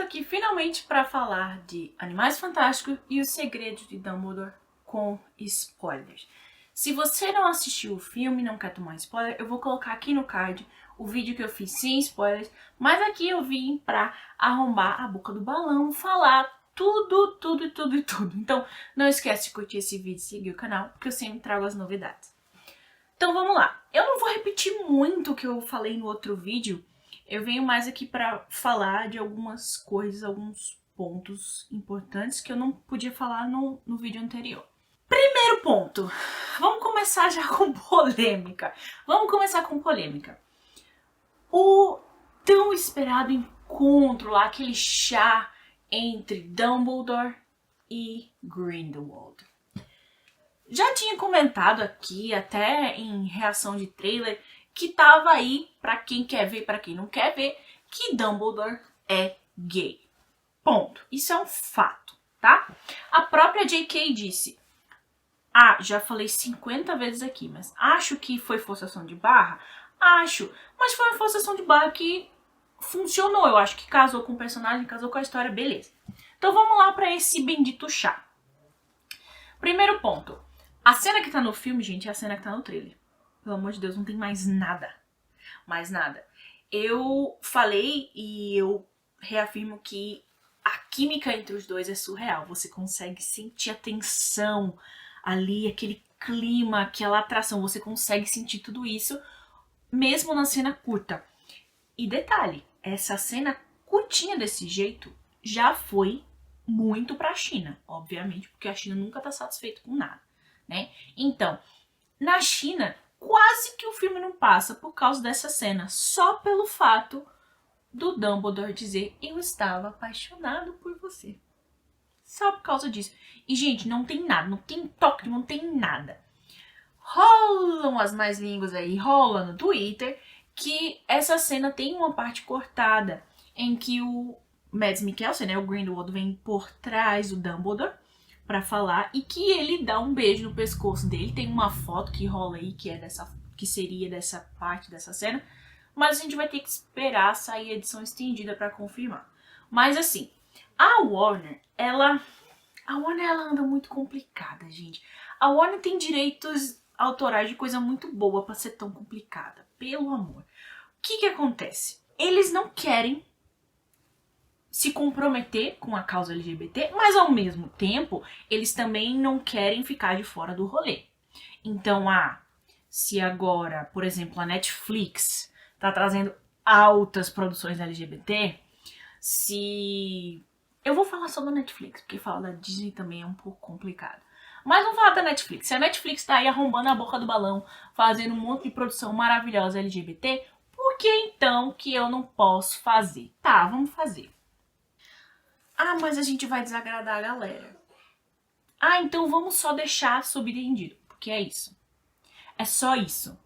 tô aqui finalmente para falar de Animais Fantásticos e os Segredos de Dumbledore com spoilers. Se você não assistiu o filme e não quer tomar spoiler, eu vou colocar aqui no card o vídeo que eu fiz sem spoilers, mas aqui eu vim pra arrombar a boca do balão, falar tudo. Então não esquece de curtir esse vídeo e seguir o canal, porque eu sempre trago as novidades. Então vamos lá. Eu não vou repetir muito o que eu falei no outro vídeo. Eu venho mais aqui para falar de algumas coisas, alguns pontos importantes que eu não podia falar no vídeo anterior. Primeiro ponto. Vamos começar já com polêmica. O tão esperado encontro lá, aquele chá entre Dumbledore e Grindelwald. Já tinha comentado aqui, até em reação de trailer, que tava aí, pra quem quer ver, pra quem não quer ver, que Dumbledore é gay. Ponto. Isso é um fato, tá? A própria J.K. disse, já falei 50 vezes aqui, mas acho que foi forçação de barra? Acho, mas foi uma forçação de barra que funcionou. Eu acho que casou com o personagem, casou com a história, beleza. Então vamos lá pra esse bendito chá. Primeiro ponto. A cena que tá no filme, gente, é a cena que tá no trailer. Pelo amor de Deus, não tem mais nada. Mais nada. Eu falei e eu reafirmo que a química entre os dois é surreal. Você consegue sentir a tensão ali, aquele clima, aquela atração. Você consegue sentir tudo isso, mesmo na cena curta. E detalhe, essa cena curtinha desse jeito já foi muito pra China, obviamente, porque a China nunca tá satisfeita com nada, né? Então, na China, quase que o filme não passa por causa dessa cena, só pelo fato do Dumbledore dizer eu estava apaixonado por você. Só por causa disso. E, gente, não tem nada, não tem toque, não tem nada. Rolam as mais línguas aí, rola no Twitter, que essa cena tem uma parte cortada em que o Mads Mikkelsen, né, o Grindelwald, vem por trás do Dumbledore pra falar e que ele dá um beijo no pescoço dele. Tem uma foto que rola aí que seria dessa parte dessa cena, mas a gente vai ter que esperar sair a edição estendida pra confirmar. Mas assim, a Warner ela anda muito complicada, gente. A Warner tem direitos autorais de coisa muito boa pra ser tão complicada, pelo amor. O que acontece? Eles não querem se comprometer com a causa LGBT, mas ao mesmo tempo, eles também não querem ficar de fora do rolê. Então, se agora, por exemplo, a Netflix tá trazendo altas produções LGBT, eu vou falar só da Netflix, porque falar da Disney também é um pouco complicado. Mas vamos falar da Netflix. Se a Netflix tá aí arrombando a boca do balão, fazendo um monte de produção maravilhosa LGBT, por que então que eu não posso fazer? Tá, vamos fazer. Mas a gente vai desagradar a galera. Então vamos só deixar subentendido, porque é isso. É só isso.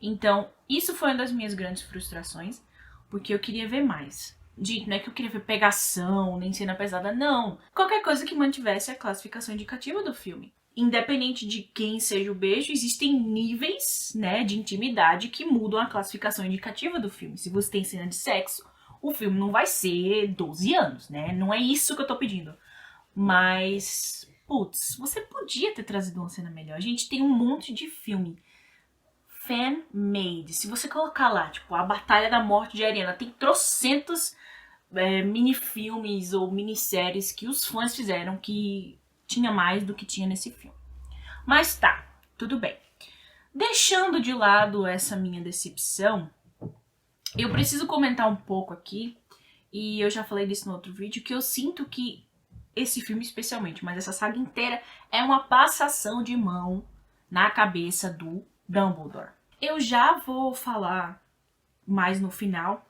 Então, isso foi uma das minhas grandes frustrações, porque eu queria ver mais. Gente, não é que eu queria ver pegação, nem cena pesada, não. Qualquer coisa que mantivesse a classificação indicativa do filme. Independente de quem seja o beijo, existem níveis, né, de intimidade que mudam a classificação indicativa do filme. Se você tem cena de sexo, o filme não vai ser 12 anos, né? Não é isso que eu tô pedindo. Mas, putz, você podia ter trazido uma cena melhor. A gente tem um monte de filme fan-made. Se você colocar lá, tipo, a Batalha da Morte de Ariana, tem trocentos mini-filmes ou minisséries que os fãs fizeram que tinha mais do que tinha nesse filme. Mas tá, tudo bem. Deixando de lado essa minha decepção, eu preciso comentar um pouco aqui, e eu já falei disso no outro vídeo, que eu sinto que esse filme especialmente, mas essa saga inteira, é uma passação de mão na cabeça do Dumbledore. Eu já vou falar mais no final,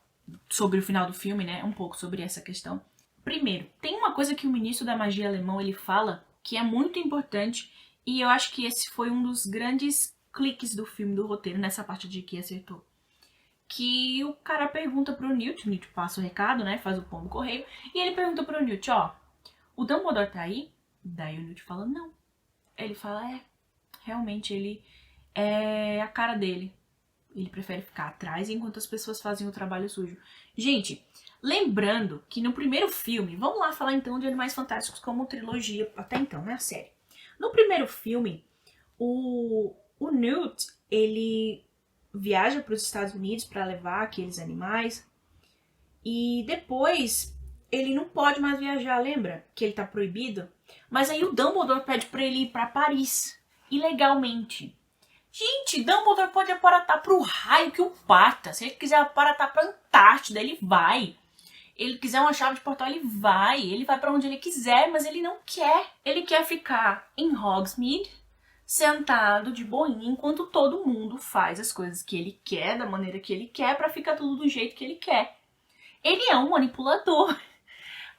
sobre o final do filme, né, um pouco sobre essa questão. Primeiro, tem uma coisa que o ministro da magia alemão, ele fala, que é muito importante, e eu acho que esse foi um dos grandes cliques do filme, do roteiro, nessa parte de que acertou. Que o cara pergunta pro Newt passa o recado, né, faz o pombo correio, e ele pergunta pro Newt, o Dumbledore tá aí? Daí o Newt fala, não. Ele fala, realmente, ele é a cara dele. Ele prefere ficar atrás enquanto as pessoas fazem o trabalho sujo. Gente, Lembrando que no primeiro filme, vamos lá falar então de Animais Fantásticos como trilogia até então, né, a série. No primeiro filme, o Newt, ele viaja para os Estados Unidos para levar aqueles animais e depois ele não pode mais viajar, lembra? Que ele tá proibido. Mas aí o Dumbledore pede para ele ir para Paris, ilegalmente. Gente, Dumbledore pode aparatar pro raio que o parta. Se ele quiser aparatar pra Antártida, ele vai. Ele quiser uma chave de portal, ele vai para onde ele quiser, mas ele não quer. Ele quer ficar em Hogsmeade, sentado de boinha, enquanto todo mundo faz as coisas que ele quer, da maneira que ele quer, pra ficar tudo do jeito que ele quer. Ele é um manipulador.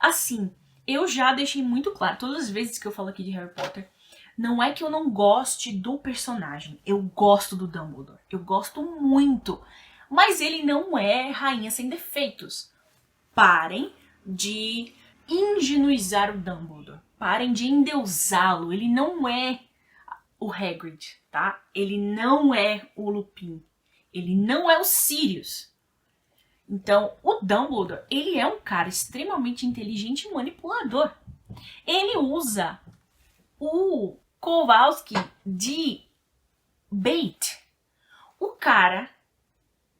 Assim, eu já deixei muito claro, todas as vezes que eu falo aqui de Harry Potter, não é que eu não goste do personagem, eu gosto do Dumbledore, eu gosto muito, mas ele não é rainha sem defeitos. Parem de ingenuizar o Dumbledore. Parem de endeusá-lo. Ele não é o Hagrid, tá? Ele não é o Lupin. Ele não é o Sirius. Então, o Dumbledore, ele é um cara extremamente inteligente e manipulador. Ele usa o Kowalski de bait. O cara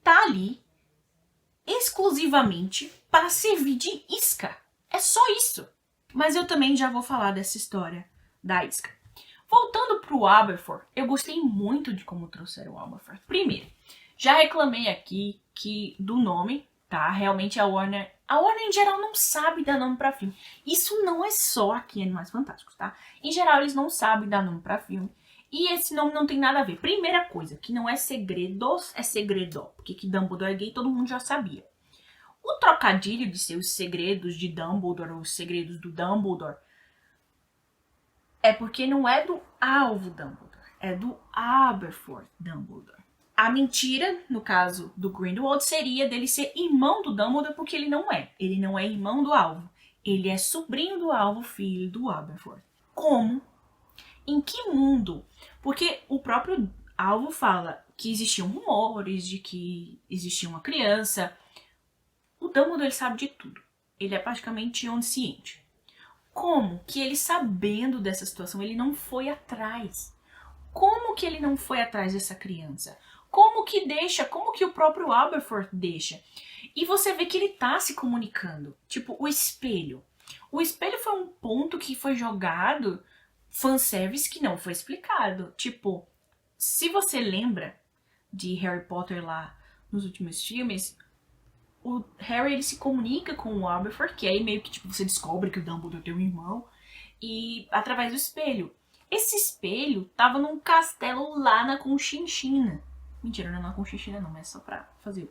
tá ali exclusivamente para servir de isca. É só isso. Mas eu também já vou falar dessa história da isca. Voltando pro Aberforth, eu gostei muito de como trouxeram o Aberforth. Primeiro, já reclamei aqui do nome, tá? Realmente a Warner em geral não sabe dar nome pra filme. Isso não é só aqui em Animais Fantásticos, tá? Em geral eles não sabem dar nome pra filme. E esse nome não tem nada a ver. Primeira coisa, que não é segredos, é segredo. Porque que Dumbledore é gay, todo mundo já sabia. O trocadilho de ser os segredos de Dumbledore, ou os segredos do Dumbledore, é porque não é do alvo Dumbledore, é do Aberforth Dumbledore. A mentira, no caso do Grindelwald, seria dele ser irmão do Dumbledore, porque ele não é. Ele não é irmão do alvo. Ele é sobrinho do alvo, filho do Aberforth. Como? Em que mundo? Porque o próprio alvo fala que existiam rumores de que existia uma criança. O Dumbledore, ele sabe de tudo. Ele é praticamente onisciente. Como que ele, sabendo dessa situação, ele não foi atrás? Como que ele não foi atrás dessa criança? Como que o próprio Aberforth deixa? E você vê que ele tá se comunicando. Tipo, o espelho. O espelho foi um ponto que foi jogado, fanservice que não foi explicado. Tipo, se você lembra de Harry Potter lá nos últimos filmes, o Harry, ele se comunica com o Aberforth, que aí meio que tipo, você descobre que o Dumbledore tem um irmão, e através do espelho. Esse espelho tava num castelo lá na Conchinchina. Mentira, não é na Conchinchina não, mas é só pra fazer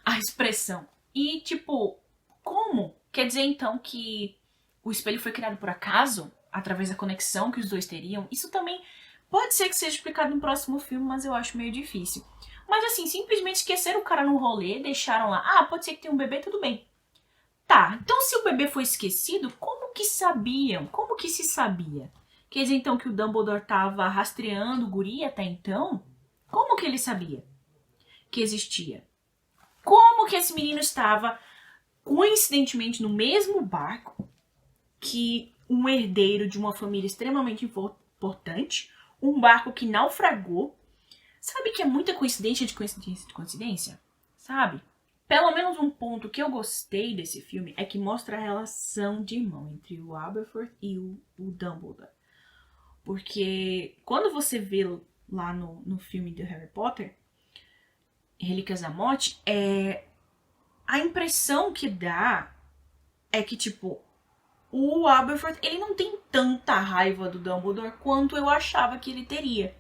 a expressão. E tipo, como? Quer dizer então que o espelho foi criado por acaso? Através da conexão que os dois teriam? Isso também pode ser que seja explicado no próximo filme, mas eu acho meio difícil. Mas assim, simplesmente esqueceram o cara no rolê, deixaram lá. Ah, pode ser que tenha um bebê, tudo bem. Tá, então se o bebê foi esquecido, como que sabiam? Como que se sabia? Quer dizer então que o Dumbledore tava rastreando o guri até então? Como que ele sabia que existia? Como que esse menino estava, coincidentemente, no mesmo barco que um herdeiro de uma família extremamente importante, um barco que naufragou? Sabe que é muita coincidência de coincidência de coincidência? Sabe? Pelo menos um ponto que eu gostei desse filme é que mostra a relação de irmão entre o Aberforth e o Dumbledore. Porque quando você vê lá no filme do Harry Potter, Relíquias da Morte, a impressão que dá é que, tipo, o Aberforth, ele não tem tanta raiva do Dumbledore quanto eu achava que ele teria.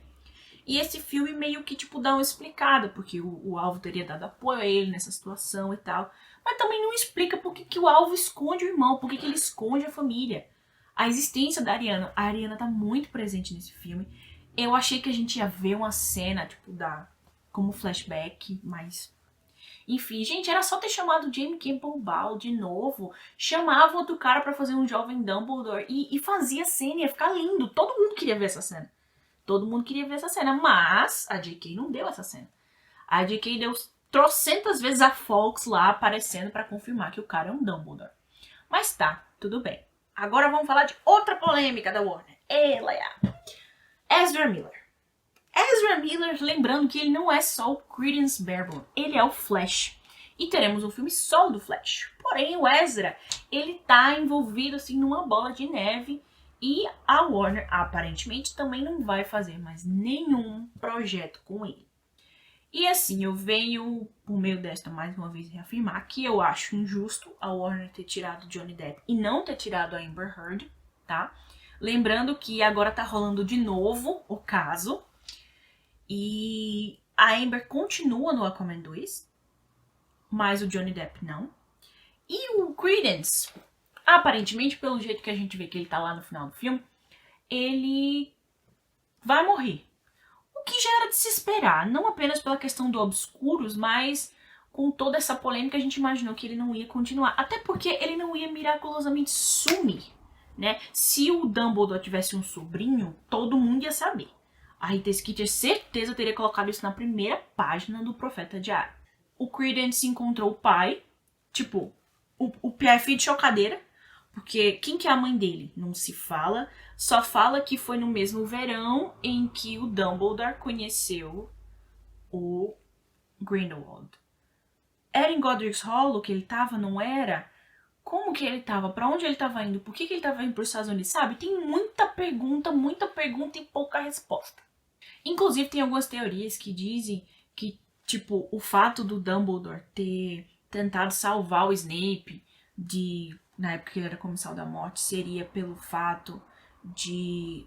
E esse filme meio que, tipo, dá uma explicada, porque o alvo teria dado apoio a ele nessa situação e tal. Mas também não explica por que o alvo esconde o irmão, por que ele esconde a família. A existência da Ariana. A Ariana tá muito presente nesse filme. Eu achei que a gente ia ver uma cena, tipo, como flashback, mas... Enfim, gente, era só ter chamado James Campbell Ball de novo. Chamava outro cara pra fazer um jovem Dumbledore e fazia a cena, ia ficar lindo. Todo mundo queria ver essa cena. Todo mundo queria ver essa cena, mas a J.K. não deu essa cena. A J.K. deu trocentas vezes a Fox lá aparecendo pra confirmar que o cara é um Dumbledore. Mas tá, tudo bem. Agora vamos falar de outra polêmica da Warner. Ela é a Ezra Miller. Ezra Miller, lembrando que ele não é só o Credence Barebone, ele é o Flash. E teremos um filme solo do Flash. Porém, o Ezra, ele tá envolvido assim numa bola de neve e a Warner aparentemente também não vai fazer mais nenhum projeto com ele. E assim, eu venho por meio desta mais uma vez reafirmar que eu acho injusto a Warner ter tirado Johnny Depp e não ter tirado a Amber Heard, tá? Lembrando que agora tá rolando de novo o caso e a Amber continua no Aquaman 2, mas o Johnny Depp não. E o Credence, aparentemente, pelo jeito que a gente vê que ele tá lá no final do filme, ele vai morrer. O que já era de se esperar, não apenas pela questão do Obscuros, mas com toda essa polêmica a gente imaginou que ele não ia continuar. Até porque ele não ia miraculosamente sumir, né? Se o Dumbledore tivesse um sobrinho, todo mundo ia saber. A Rita Skeeter certeza teria colocado isso na primeira página do Profeta Diário. O Credence encontrou o pai, tipo, o pai de chocadeira, porque quem que é a mãe dele? Não se fala, só fala que foi no mesmo verão em que o Dumbledore conheceu o Grindelwald. Era em Godric's Hollow que ele tava, não era? Como que ele tava? Pra onde ele tava indo? Por que ele tava indo pros Estados Unidos? Sabe? Tem muita pergunta e pouca resposta. Inclusive, tem algumas teorias que dizem que, tipo, o fato do Dumbledore ter tentado salvar o Snape na época que ele era Comensal da Morte, seria pelo fato de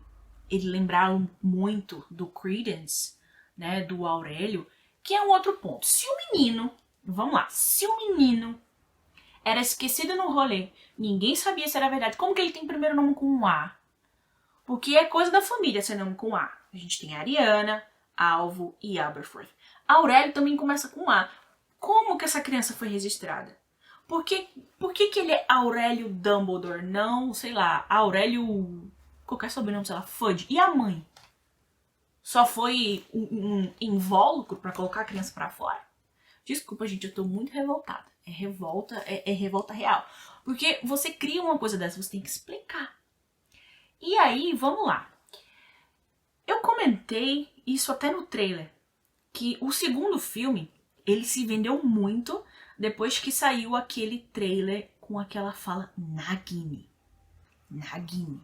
ele lembrar muito do Credence, né, do Aurélio, que é um outro ponto. Se o menino era esquecido no rolê, ninguém sabia se era verdade, como que ele tem primeiro nome com um A? Porque é coisa da família ser nome com A. A gente tem Ariana, Alvo e Aberforth. Aurélio também começa com A. Como que essa criança foi registrada? Por que ele é Aurélio Dumbledore, não, sei lá, Aurélio... qualquer sobrenome, sei lá, Fudge. E a mãe? Só foi um invólucro pra colocar a criança pra fora? Desculpa, gente, eu tô muito revoltada. É revolta real. Porque você cria uma coisa dessa, você tem que explicar. E aí, vamos lá. Eu comentei isso até no trailer, que o segundo filme, ele se vendeu muito depois que saiu aquele trailer com aquela fala Nagini. Nagini.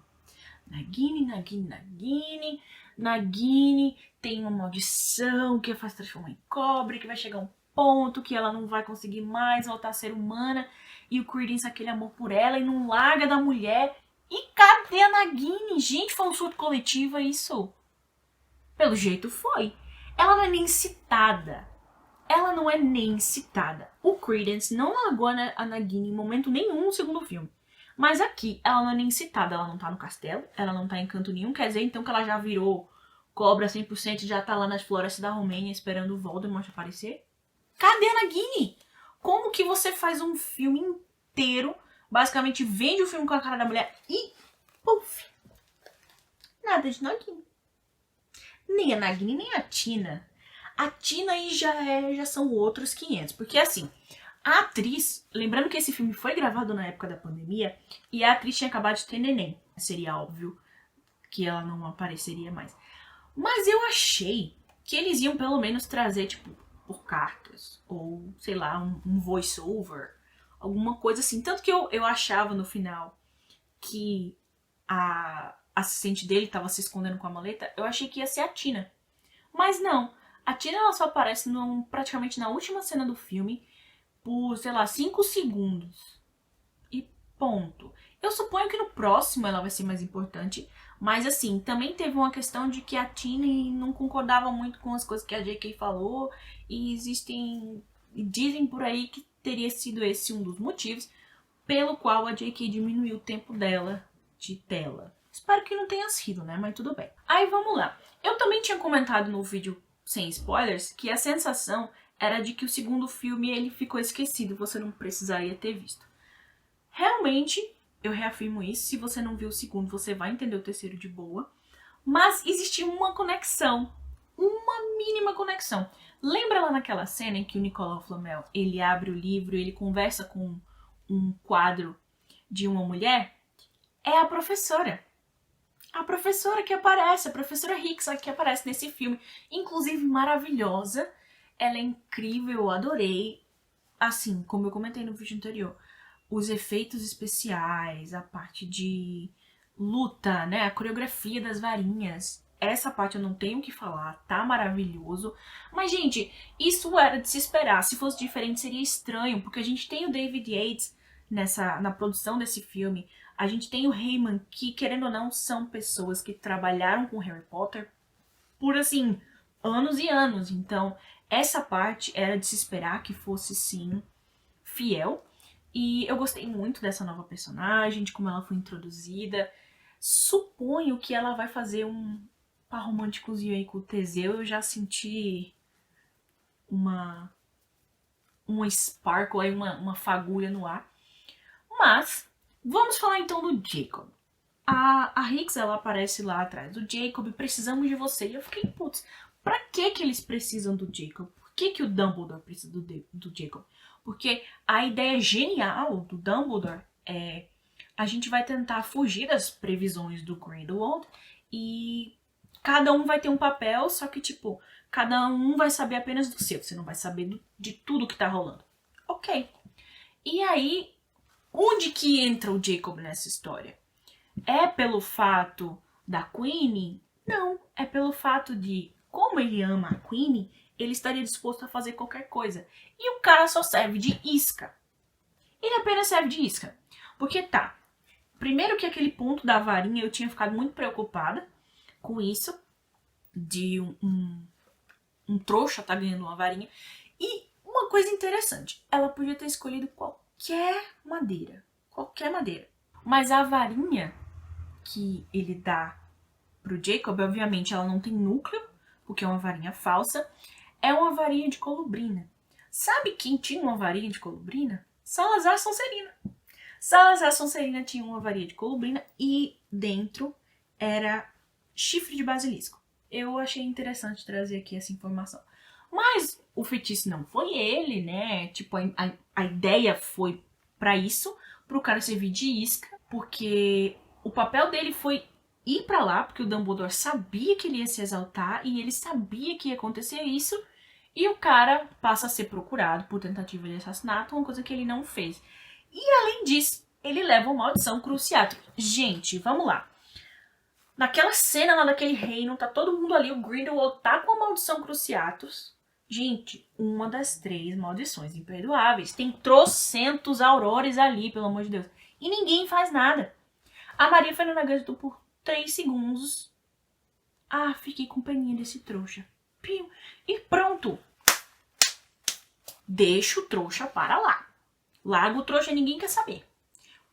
Nagini, Nagini, Nagini. Nagini tem uma maldição que a faz transformar em cobre, que vai chegar um ponto que ela não vai conseguir mais voltar a ser humana. E o Credence, aquele amor por ela, e não larga da mulher. E cadê a Nagini? Gente, foi um surto coletivo isso? Pelo jeito foi. Ela não é nem citada. O Credence não largou a Nagini em momento nenhum no segundo filme. Mas aqui, ela não é nem citada. Ela não tá no castelo, ela não tá em canto nenhum. Quer dizer, então, que ela já virou cobra 100% e já tá lá nas florestas da Romênia esperando o Voldemort aparecer? Cadê a Nagini? Como que você faz um filme inteiro, basicamente vende o filme com a cara da mulher e... puf! Nada de Nagini. Nem a Nagini, nem a Tina. A Tina aí já são outros 500. Porque assim, a atriz... lembrando que esse filme foi gravado na época da pandemia e a atriz tinha acabado de ter neném. Seria óbvio que ela não apareceria mais. Mas eu achei que eles iam pelo menos trazer, tipo, por cartas. Ou, sei lá, um voice-over. Alguma coisa assim. Tanto que eu achava no final que a assistente dele tava se escondendo com a maleta. Eu achei que ia ser a Tina. Mas não. A Tina, ela só aparece praticamente na última cena do filme por, sei lá, 5 segundos. E ponto. Eu suponho que no próximo ela vai ser mais importante. Mas assim, também teve uma questão de que a Tina não concordava muito com as coisas que a J.K. falou. E dizem por aí que teria sido esse um dos motivos pelo qual a J.K. diminuiu o tempo dela de tela. Espero que não tenha sido, né? Mas tudo bem. Aí vamos lá. Eu também tinha comentado no vídeo sem spoilers que a sensação era de que o segundo filme ele ficou esquecido, você não precisaria ter visto. Realmente, eu reafirmo isso, se você não viu o segundo, você vai entender o terceiro de boa. Mas existia uma conexão, uma mínima conexão. Lembra lá naquela cena em que o Nicolau Flamel, ele abre o livro e ele conversa com um quadro de uma mulher? É a professora. A professora que aparece, a professora Hicks que aparece nesse filme. Inclusive maravilhosa. Ela é incrível, eu adorei. Assim, como eu comentei no vídeo anterior, os efeitos especiais, a parte de luta, né? A coreografia das varinhas. Essa parte eu não tenho o que falar, tá maravilhoso. Mas, gente, isso era de se esperar. Se fosse diferente, seria estranho, porque a gente tem o David Yates na produção desse filme. A gente tem o Heyman, que, querendo ou não, são pessoas que trabalharam com Harry Potter por, assim, anos e anos. Então, essa parte era de se esperar que fosse, sim, fiel. E eu gostei muito dessa nova personagem, de como ela foi introduzida. Suponho que ela vai fazer um par românticozinho aí com o Teseu. Eu já senti uma sparkle aí, uma fagulha no ar. Mas, vamos falar então do Jacob. A Hicks, ela aparece lá atrás do Jacob, precisamos de você. E eu fiquei, putz, pra que eles precisam do Jacob? Por que o Dumbledore precisa do Jacob? Porque a ideia genial do Dumbledore é a gente vai tentar fugir das previsões do Grindelwald e cada um vai ter um papel, só que, tipo, cada um vai saber apenas do seu. Você não vai saber de tudo que tá rolando. Ok. E aí, onde que entra o Jacob nessa história? É pelo fato da Queenie? Não. É pelo fato de, como ele ama a Queenie, ele estaria disposto a fazer qualquer coisa. E o cara só serve de isca. Ele apenas serve de isca. Porque tá, primeiro que aquele ponto da varinha eu tinha ficado muito preocupada com isso. De um trouxa tá ganhando uma varinha. E uma coisa interessante, ela podia ter escolhido qualquer madeira. Qualquer madeira. Mas a varinha que ele dá pro Jacob, obviamente ela não tem núcleo, porque é uma varinha falsa. É uma varinha de colubrina. Sabe quem tinha uma varinha de colubrina? Salazar Sonserina. Salazar Sonserina tinha uma varinha de colubrina e dentro era chifre de basilisco. Eu achei interessante trazer aqui essa informação. Mas o feitiço não foi ele, né? Tipo, a ideia foi pra isso, pro cara servir de isca, porque o papel dele foi ir pra lá, porque o Dumbledore sabia que ele ia se exaltar e ele sabia que ia acontecer isso. E o cara passa a ser procurado por tentativa de assassinato, uma coisa que ele não fez. E além disso, ele leva uma maldição cruciatus. Gente, vamos lá. Naquela cena lá daquele reino, tá todo mundo ali, o Grindelwald tá com a maldição cruciatus. Gente, uma das 3 maldições imperdoáveis. Tem trocentos aurores ali, pelo amor de Deus. E ninguém faz nada. A Maria Fernanda gritou por 3 segundos. Ah, fiquei com peninha desse trouxa. Piu. E pronto. Deixa o trouxa para lá. Larga o trouxa, ninguém quer saber.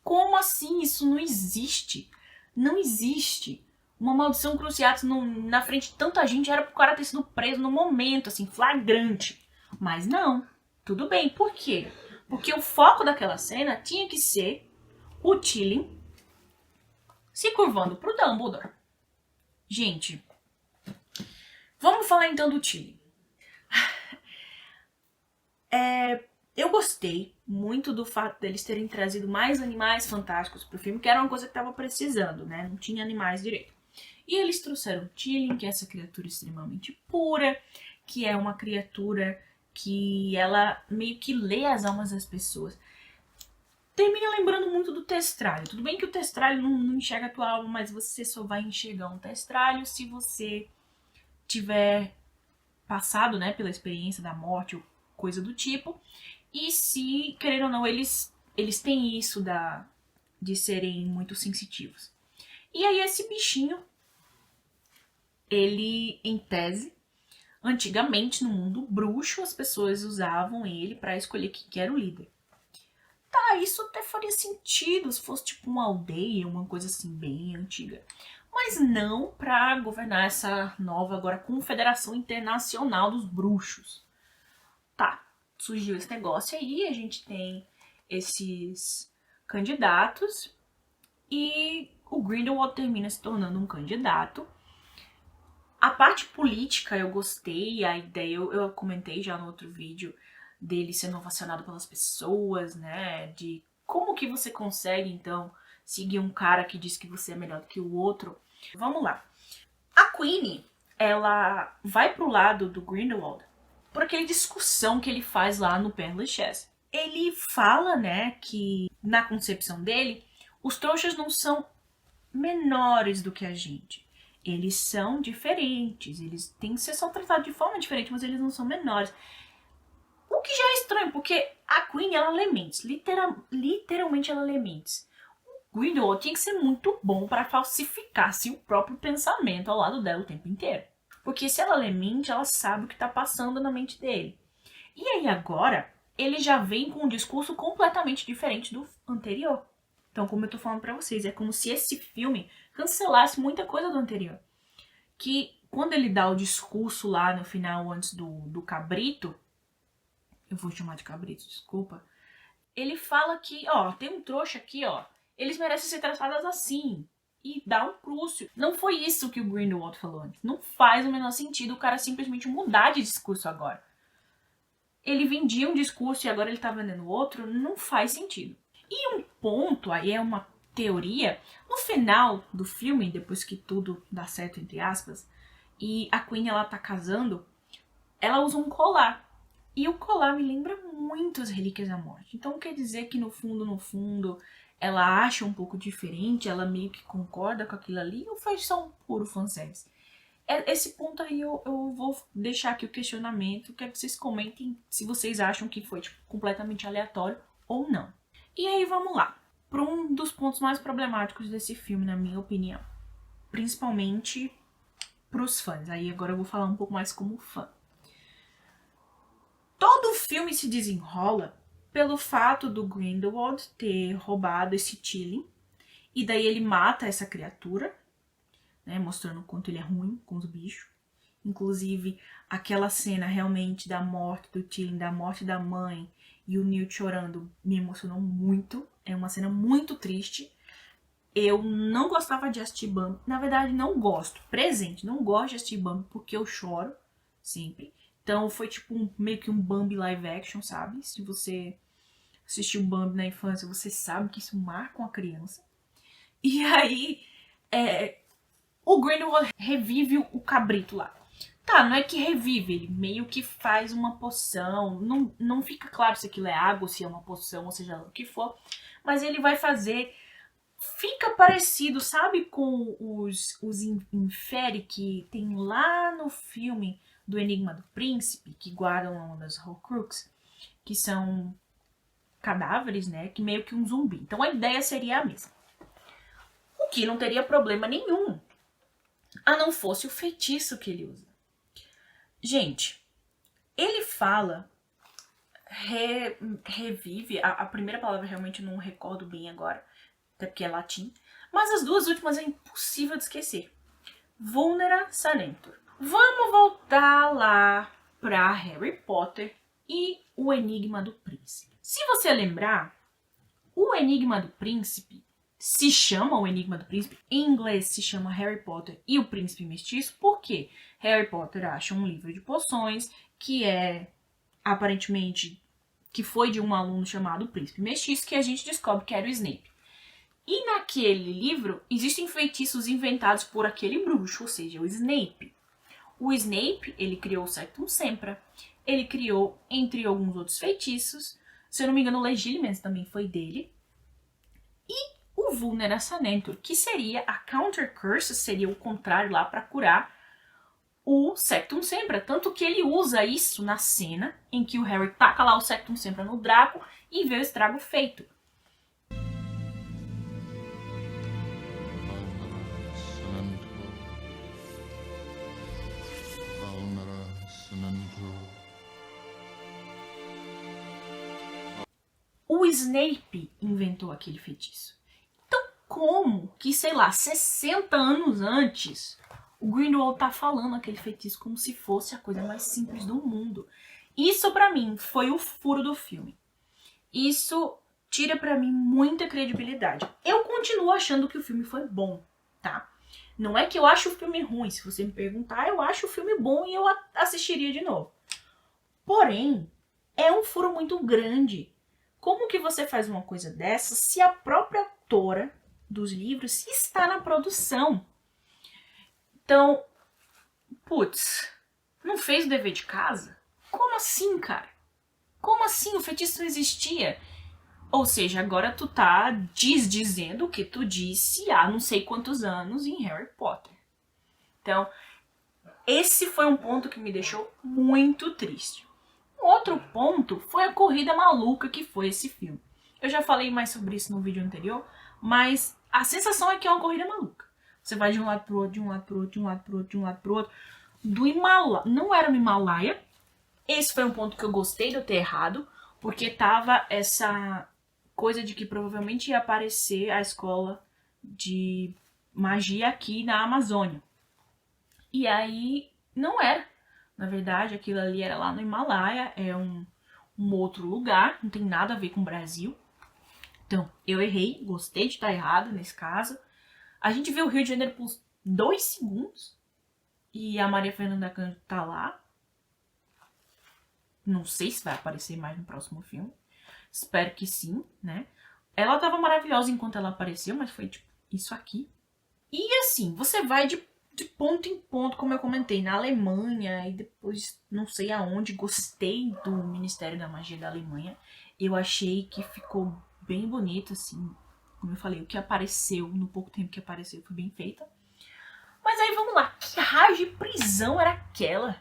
Como assim? Isso não existe. Não existe. Uma maldição cruciatus na frente de tanta gente era pro cara ter sido preso no momento, assim, flagrante. Mas não. Tudo bem. Por quê? Porque o foco daquela cena tinha que ser o Tilly se curvando pro Dumbledore. Gente, vamos falar então do Tilly. Eu gostei muito do fato deles terem trazido mais animais fantásticos pro filme, que era uma coisa que tava precisando, né? Não tinha animais direito. E eles trouxeram Tilly, que é essa criatura extremamente pura, que é uma criatura que ela meio que lê as almas das pessoas. Termina lembrando muito do Testralho. Tudo bem que o Testralho não enxerga a tua alma, mas você só vai enxergar um Testralho se você tiver passado, né, pela experiência da morte ou coisa do tipo. E se, querendo ou não, eles têm isso de serem muito sensitivos. E aí esse bichinho, ele, em tese, antigamente no mundo bruxo, as pessoas usavam ele para escolher quem era o líder. Tá, isso até faria sentido se fosse tipo uma aldeia, uma coisa assim bem antiga. Mas não para governar essa nova agora Confederação Internacional dos Bruxos. Tá, surgiu esse negócio aí, a gente tem esses candidatos e o Grindelwald termina se tornando um candidato. A parte política eu gostei, a ideia, eu comentei já no outro vídeo dele sendo ovacionado pelas pessoas, né? De como que você consegue, então, seguir um cara que diz que você é melhor do que o outro. Vamos lá. A Queenie, ela vai pro lado do Grindelwald por aquela discussão que ele faz lá no Penley Chess. Ele fala, né, que na concepção dele, os trouxas não são menores do que a gente. Eles são diferentes, eles têm que ser só tratados de forma diferente, mas eles não são menores. O que já é estranho, porque a Queen, ela lê mentes. Literalmente ela lê mentes. O Grindelwald tinha que ser muito bom para falsificar seu próprio pensamento ao lado dela o tempo inteiro. Porque se ela lê mente, ela sabe o que está passando na mente dele. E aí agora, ele já vem com um discurso completamente diferente do anterior. Então, como eu tô falando pra vocês, é como se esse filme cancelasse muita coisa do anterior. Que quando ele dá o discurso lá no final, antes do cabrito, eu vou chamar de cabrito, desculpa, ele fala que, ó, tem um trouxa aqui, ó, eles merecem ser tratados assim. E dá um crúcio. Não foi isso que o Grindelwald falou antes. Não faz o menor sentido o cara simplesmente mudar de discurso agora. Ele vendia um discurso e agora ele tá vendendo outro, não faz sentido. E um ponto, aí é uma teoria, no final do filme, depois que tudo dá certo, entre aspas, e a Queen, ela tá casando, ela usa um colar. E o colar me lembra muito as Relíquias da Morte. Então quer dizer que no fundo, ela acha um pouco diferente, ela meio que concorda com aquilo ali, ou faz só um puro fanservice? Esse ponto aí eu vou deixar aqui o questionamento, quero que vocês comentem se vocês acham que foi tipo, completamente aleatório ou não. E aí vamos lá, para um dos pontos mais problemáticos desse filme, na minha opinião. Principalmente pros fãs, aí agora eu vou falar um pouco mais como fã. Todo o filme se desenrola pelo fato do Grindelwald ter roubado esse Tilly, e daí ele mata essa criatura, né, mostrando o quanto ele é ruim com os bichos. Inclusive, aquela cena realmente da morte do Tilly, da morte da mãe e o Newt chorando, me emocionou muito. É uma cena muito triste. Eu não gostava de assistir Bambi. Na verdade, não gosto. Presente, não gosto de assistir Bambi porque eu choro sempre. Então, foi tipo meio que um Bambi live action, sabe? Se você assistiu Bambi na infância, você sabe que isso marca uma criança. E aí, o Grindelwald revive o cabrito lá. Tá, não é que revive, ele meio que faz uma poção. Não fica claro se aquilo é água, se é uma poção, ou seja, o que for. Mas ele vai fazer... Fica parecido, sabe, com os infere que tem lá no filme do Enigma do Príncipe, que guardam das Horcruxes, que são cadáveres, né, que meio que um zumbi. Então a ideia seria a mesma. O que não teria problema nenhum, a não fosse o feitiço que ele usa. Gente, ele fala, revive, a primeira palavra realmente eu não recordo bem agora, até porque é latim, mas as duas últimas é impossível de esquecer. Vulnera Sanctor. Vamos voltar lá para Harry Potter e o Enigma do Príncipe. Se você lembrar, o Enigma do Príncipe se chama o Enigma do Príncipe, em inglês se chama Harry Potter e o Príncipe Mestiço, porque Harry Potter acha um livro de poções que é, aparentemente, que foi de um aluno chamado Príncipe Mestiço, que a gente descobre que era o Snape. E naquele livro, existem feitiços inventados por aquele bruxo, ou seja, o Snape. O Snape, ele criou o Sectum Sempra, ele criou, entre alguns outros feitiços, se eu não me engano, o Legilimens também foi dele, e o Vulnera Sanctor, que seria a Counter Curse, seria o contrário lá para curar o Sectum Sempra. Tanto que ele usa isso na cena em que o Harry taca lá o Sectum Sempra no Draco e vê o estrago feito. O Snape inventou aquele feitiço. Então, como que, sei lá, 60 anos antes, o Grindelwald tá falando aquele feitiço como se fosse a coisa mais simples do mundo? Isso, pra mim, foi o furo do filme. Isso tira pra mim muita credibilidade. Eu continuo achando que o filme foi bom, tá? Não é que eu acho o filme ruim. Se você me perguntar, eu acho o filme bom e eu assistiria de novo. Porém, é um furo muito grande. Como que você faz uma coisa dessa se a própria autora dos livros está na produção? Então, putz, não fez o dever de casa? Como assim, cara? Como assim? O feitiço não existia? Ou seja, agora tu tá dizendo o que tu disse há não sei quantos anos em Harry Potter. Então, esse foi um ponto que me deixou muito triste. Um outro ponto foi a corrida maluca que foi esse filme. Eu já falei mais sobre isso no vídeo anterior, mas a sensação é que é uma corrida maluca. Você vai de um lado pro outro, de um lado pro outro, de um lado pro outro, de um lado pro outro. Do Himalaia. Não era no Himalaia. Esse foi um ponto que eu gostei de eu ter errado, porque tava essa coisa de que provavelmente ia aparecer a escola de magia aqui na Amazônia. E aí não era. Na verdade, aquilo ali era lá no Himalaia, é um outro lugar, não tem nada a ver com o Brasil. Então, eu errei, gostei de estar errada nesse caso. A gente vê o Rio de Janeiro por 2 segundos e a Maria Fernanda Cândido tá lá. Não sei se vai aparecer mais no próximo filme. Espero que sim, né? Ela tava maravilhosa enquanto ela apareceu, mas foi tipo isso aqui. E assim, você vai de ponto em ponto, como eu comentei, na Alemanha e depois não sei aonde. Gostei do Ministério da Magia da Alemanha. Eu achei que ficou bem bonito, assim. Como eu falei, o que apareceu, no pouco tempo que apareceu, foi bem feita. Mas aí vamos lá, que raio de prisão era aquela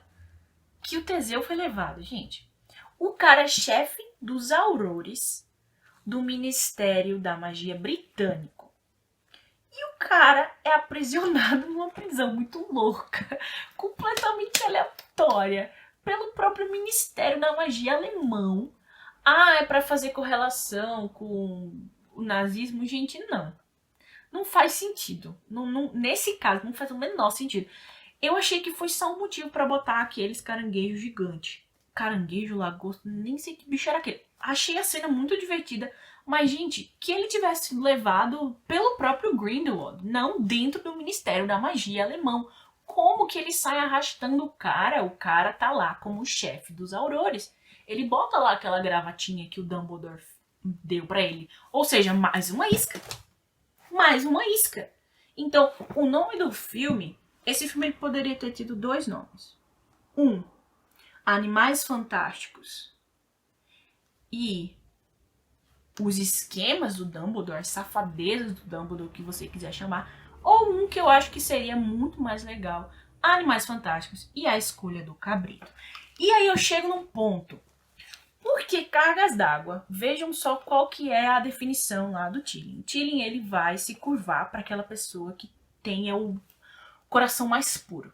que o Teseu foi levado, gente? O cara é chefe dos aurores do Ministério da Magia britânico. E o cara é aprisionado numa prisão muito louca, completamente aleatória, pelo próprio Ministério da Magia alemão. Ah, é pra fazer correlação com o nazismo? Gente, não. Não faz sentido. Nesse caso, não faz o menor sentido. Eu achei que foi só um motivo pra botar aqueles caranguejos gigantes. Caranguejo, lagosta, nem sei que bicho era aquele. Achei a cena muito divertida. Mas, gente, que ele tivesse sido levado pelo próprio Grindelwald, não dentro do Ministério da Magia alemão. Como que ele sai arrastando o cara? O cara tá lá como chefe dos aurores. Ele bota lá aquela gravatinha que o Dumbledore deu pra ele. Ou seja, mais uma isca. Mais uma isca. Então, o nome do filme... Esse filme ele poderia ter tido 2 nomes. Animais Fantásticos e os esquemas do Dumbledore, as safadezas do Dumbledore, o que você quiser chamar. Ou um que eu acho que seria muito mais legal. Animais Fantásticos e a Escolha do Cabrito. E aí eu chego num ponto. Por que cargas d'água? Vejam só qual que é a definição lá do Tilling. O Tilling ele vai se curvar para aquela pessoa que tenha o coração mais puro.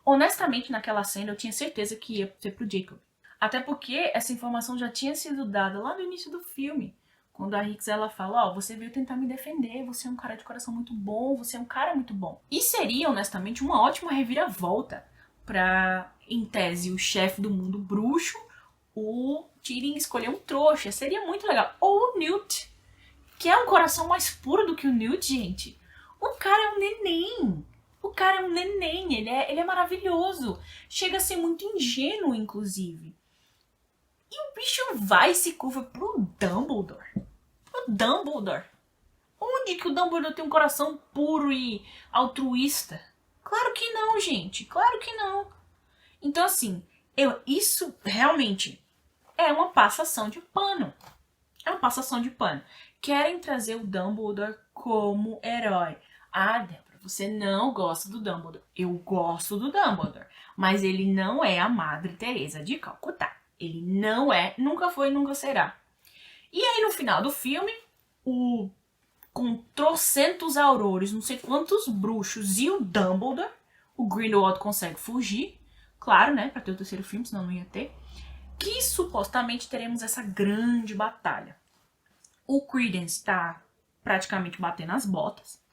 Honestamente, naquela cena eu tinha certeza que ia ser pro Jacob. Até porque essa informação já tinha sido dada lá no início do filme. Quando a Hicks ela fala, você veio tentar me defender, você é um cara de coração muito bom, você é um cara muito bom. E seria, honestamente, uma ótima reviravolta pra, em tese, o chefe do mundo bruxo, o Tyrion escolher um trouxa. Seria muito legal. Ou o Newt, que é um coração mais puro do que o Newt, gente. O cara é um neném. O cara é um neném, ele é maravilhoso. Chega a ser muito ingênuo, inclusive. E o bicho vai e se curva pro Dumbledore. Pro Dumbledore. Onde que o Dumbledore tem um coração puro e altruísta? Claro que não, gente. Claro que não. Então, assim, isso realmente é uma passação de pano. É uma passação de pano. Querem trazer o Dumbledore como herói. Ah, Débora, você não gosta do Dumbledore. Eu gosto do Dumbledore. Mas ele não é a Madre Teresa de Calcutá. Ele não é, nunca foi e nunca será. E aí no final do filme, com trocentos aurores, não sei quantos bruxos e o Dumbledore, o Grindelwald consegue fugir. Claro, né? Pra ter o 3º filme, senão não ia ter. Que supostamente teremos essa grande batalha. O Credence tá praticamente batendo as botas.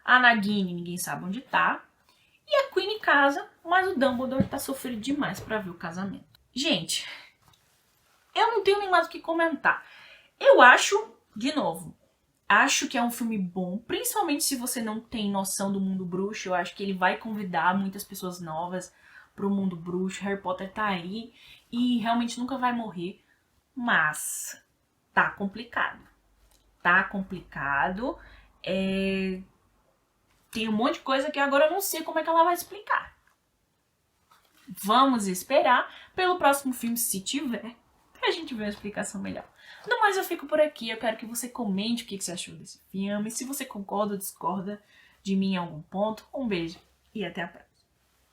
A Nagini, ninguém sabe onde tá. E a Queen casa, mas o Dumbledore tá sofrendo demais pra ver o casamento. Gente, eu não tenho nem mais o que comentar. Eu acho, de novo, Acho que é um filme bom, principalmente se você não tem noção do mundo bruxo. Eu acho que ele vai convidar muitas pessoas novas pro mundo bruxo. Harry Potter tá aí e realmente nunca vai morrer. Mas tá complicado. Tá complicado. Tem um monte de coisa que agora eu não sei como é que ela vai explicar. Vamos esperar pelo próximo filme, se tiver, pra gente ver uma explicação melhor. No mais, eu fico por aqui. Eu quero que você comente o que você achou desse filme. Se você concorda ou discorda de mim em algum ponto. Um beijo e até a próxima.